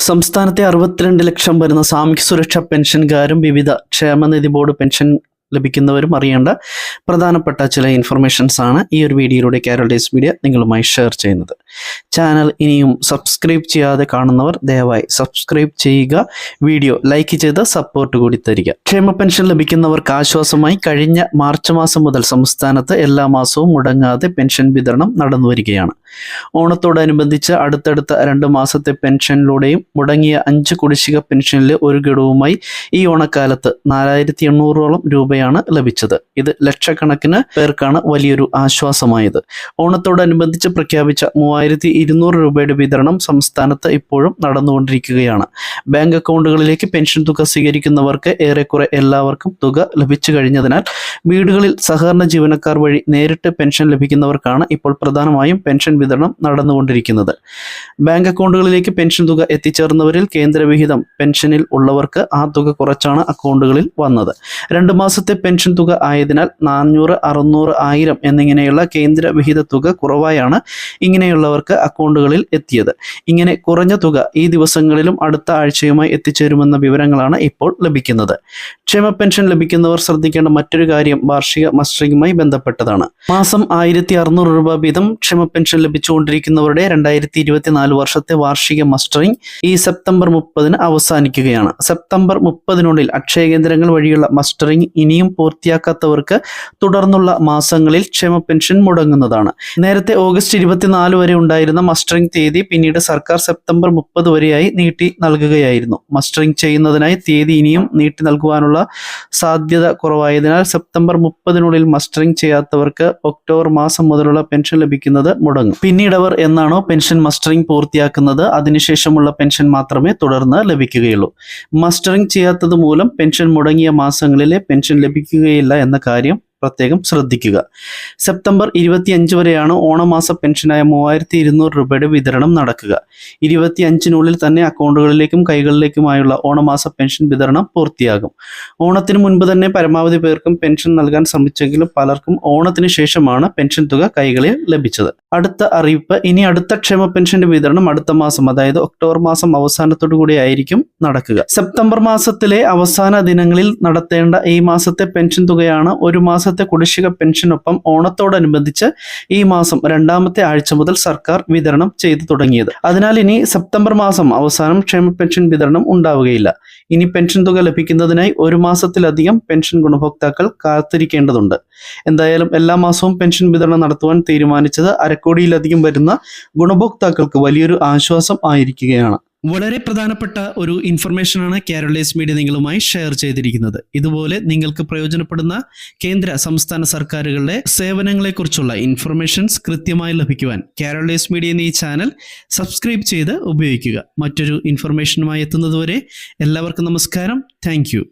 സംസ്ഥാനത്തെ 62 ലക്ഷം വരുന്ന സാമൂഹ്യ സുരക്ഷാ പെൻഷൻകാരും വിവിധ ക്ഷേമനിധി ബോർഡ് പെൻഷൻ ലഭിക്കുന്നവരും അറിയേണ്ട പ്രധാനപ്പെട്ട ചില ഇൻഫർമേഷൻസ് ആണ് ഈ ഒരു വീഡിയോയിലൂടെ കേരള ഡേയ്സ് മീഡിയ നിങ്ങളുമായി ഷെയർ ചെയ്യുന്നത്. ചാനൽ ഇനിയും സബ്സ്ക്രൈബ് ചെയ്യാതെ കാണുന്നവർ ദയവായി സബ്സ്ക്രൈബ് ചെയ്യുക, വീഡിയോ ലൈക്ക് ചെയ്ത് സപ്പോർട്ട് കൂടി തരിക. ക്ഷേമ പെൻഷൻ ലഭിക്കുന്നവർക്ക് ആശ്വാസമായി കഴിഞ്ഞ മാർച്ച് മാസം മുതൽ സംസ്ഥാനത്ത് എല്ലാ മാസവും മുടങ്ങാതെ പെൻഷൻ വിതരണം നടന്നു വരികയാണ്. ഓണത്തോടനുബന്ധിച്ച് അടുത്തടുത്ത 2 മാസത്തെ പെൻഷനിലൂടെയും മുടങ്ങിയ 5 കുടിശ്ശിക പെൻഷനിലെ ഒരു ഗഡുവുമായി ഈ ഓണക്കാലത്ത് 4800ഓളം രൂപയാണ് ലഭിച്ചത്. ഇത് ലക്ഷക്കണക്കിന് പേർക്കാണ് വലിയൊരു ആശ്വാസമായത്. ഓണത്തോടനുബന്ധിച്ച് പ്രഖ്യാപിച്ച 3200 രൂപയുടെ വിതരണം സംസ്ഥാനത്ത് ഇപ്പോഴും നടന്നുകൊണ്ടിരിക്കുകയാണ്. ബാങ്ക് അക്കൗണ്ടുകളിലേക്ക് പെൻഷൻ തുക സ്വീകരിക്കുന്നവർക്ക് ഏറെക്കുറെ എല്ലാവർക്കും തുക ലഭിച്ചു കഴിഞ്ഞതിനാൽ വീടുകളിൽ സഹകരണ ജീവനക്കാർ വഴി നേരിട്ട് പെൻഷൻ ലഭിക്കുന്നവർക്കാണ് ഇപ്പോൾ പ്രധാനമായും പെൻഷൻ വിതരണം നടന്നുകൊണ്ടിരിക്കുന്നത്. ബാങ്ക് അക്കൗണ്ടുകളിലേക്ക് പെൻഷൻ തുക എത്തിച്ചേർന്നവരിൽ കേന്ദ്രവിഹിതം പെൻഷനിൽ ഉള്ളവർക്ക് ആ തുക കുറച്ചാണ് അക്കൗണ്ടുകളിൽ വന്നത്. 2 മാസത്തെ പെൻഷൻ തുക ആയതിനാൽ 400, 600, 1000 എന്നിങ്ങനെയുള്ള കേന്ദ്രവിഹിത തുക കുറവായാണ് ഇങ്ങനെയുള്ളവർക്ക് അക്കൗണ്ടുകളിൽ എത്തിയത്. ഇങ്ങനെ കുറഞ്ഞ തുക ഈ ദിവസങ്ങളിലും അടുത്ത ആഴ്ചയുമായി എത്തിച്ചേരുമെന്ന വിവരങ്ങളാണ് ഇപ്പോൾ ലഭിക്കുന്നത്. ക്ഷേമ പെൻഷൻ ലഭിക്കുന്നവർ ശ്രദ്ധിക്കേണ്ട മറ്റൊരു കാര്യം വാർഷിക മസ്റ്ററിംഗുമായി ബന്ധപ്പെട്ടതാണ്. മാസം 1600 രൂപ വീതം ക്ഷേമ പെൻഷൻ ലഭിച്ചുകൊണ്ടിരിക്കുന്നവരുടെ 2024 വർഷത്തെ വാർഷിക മസ്റ്ററിംഗ് ഈ സെപ്റ്റംബർ 30 അവസാനിക്കുകയാണ്. സെപ്റ്റംബർ 30 അക്ഷയ കേന്ദ്രങ്ങൾ വഴിയുള്ള മസ്റ്ററിംഗ് ഇനിയും പൂർത്തിയാക്കാത്തവർക്ക് തുടർന്നുള്ള മാസങ്ങളിൽ ക്ഷേമ പെൻഷൻ മുടങ്ങുന്നതാണ്. നേരത്തെ ഓഗസ്റ്റ് 24 വരെ ഉണ്ടായിരുന്ന മസ്റ്ററിംഗ് തീയതി പിന്നീട് സർക്കാർ സെപ്റ്റംബർ 30 വരെയായി നീട്ടി നൽകുകയായിരുന്നു. മസ്റ്ററിംഗ് ചെയ്യുന്നതിനായി തീയതി ഇനിയും നീട്ടി നൽകുവാനുള്ള സാധ്യത കുറവായതിനാൽ സെപ്റ്റംബർ 30 മസ്റ്ററിംഗ് ചെയ്യാത്തവർക്ക് ഒക്ടോബർ മാസം മുതലുള്ള പെൻഷൻ ലഭിക്കുന്നത് മുടങ്ങും. പിന്നീട് അവർ എന്നാണോ പെൻഷൻ മസ്റ്ററിംഗ് പൂർത്തിയാക്കുന്നത് അതിനുശേഷമുള്ള പെൻഷൻ മാത്രമേ തുടർന്ന് ലഭിക്കുകയുള്ളൂ. മസ്റ്ററിംഗ് ചെയ്യാത്തത് മൂലം പെൻഷൻ മുടങ്ങിയ മാസങ്ങളിലെ പെൻഷൻ ലഭിക്കുകയില്ല എന്ന കാര്യം പ്രത്യേകം ശ്രദ്ധിക്കുക. സെപ്റ്റംബർ 25 വരെയാണ് ഓണമാസ പെൻഷനായ 3200 രൂപയുടെ വിതരണം നടക്കുക. 25-നുള്ളിൽ തന്നെ അക്കൗണ്ടുകളിലേക്കും കൈകളിലേക്കുമായുള്ള ഓണമാസ പെൻഷൻ വിതരണം പൂർത്തിയാകും. ഓണത്തിന് മുൻപ് തന്നെ പരമാവധി പേർക്കും പെൻഷൻ നൽകാൻ ശ്രമിച്ചെങ്കിലും പലർക്കും ഓണത്തിന് ശേഷമാണ് പെൻഷൻ തുക കൈകളിൽ ലഭിച്ചത്. അടുത്ത അറിയിപ്പ്, ഇനി അടുത്ത ക്ഷേമ പെൻഷന്റെ വിതരണം അടുത്ത മാസം, അതായത് ഒക്ടോബർ മാസം അവസാനത്തോടു കൂടി ആയിരിക്കും നടക്കുക. സെപ്റ്റംബർ മാസത്തിലെ അവസാന ദിനങ്ങളിൽ നടത്തേണ്ട ഈ മാസത്തെ പെൻഷൻ തുകയാണ് ഒരു മാസത്തെ കുടിശ്ശിക പെൻഷനൊപ്പം ഓണത്തോടനുബന്ധിച്ച് ഈ മാസം 2ാമത്തെ ആഴ്ച മുതൽ സർക്കാർ വിതരണം ചെയ്തു തുടങ്ങിയത്. അതിനാൽ ഇനി സെപ്റ്റംബർ മാസം അവസാനം ക്ഷേമ പെൻഷൻ വിതരണം ഉണ്ടാവുകയില്ല. ഇനി പെൻഷൻ തുക ലഭിക്കുന്നതിനായി 1 മാസത്തിലധികം പെൻഷൻ ഗുണഭോക്താക്കൾ കാത്തിരിക്കേണ്ടതുണ്ട്. എന്തായാലും എല്ലാ മാസവും പെൻഷൻ വിതരണം നടത്തുവാൻ തീരുമാനിച്ചത് 1/2 കോടിയിലധികം വരുന്ന ഗുണഭോക്താക്കൾക്ക് വലിയൊരു ആശ്വാസം ആയിരിക്കുകയാണ്. വളരെ പ്രധാനപ്പെട്ട ഒരു ഇൻഫർമേഷനാണ് കേരള ഡേയ്സ് മീഡിയ നിങ്ങളുമായി ഷെയർ ചെയ്തിരിക്കുന്നത്. ഇതുപോലെ നിങ്ങൾക്ക് പ്രയോജനപ്പെടുന്ന കേന്ദ്ര സംസ്ഥാന സർക്കാരുകളുടെ സേവനങ്ങളെക്കുറിച്ചുള്ള ഇൻഫർമേഷൻസ് കൃത്യമായി ലഭിക്കുവാൻ കേരള ഡേയ്സ് മീഡിയ എന്ന ഈ ചാനൽ സബ്സ്ക്രൈബ് ചെയ്ത് ഉപയോഗിക്കുക. മറ്റൊരു ഇൻഫർമേഷനുമായി എത്തുന്നതുവരെ എല്ലാവർക്കും നമസ്കാരം. Thank you.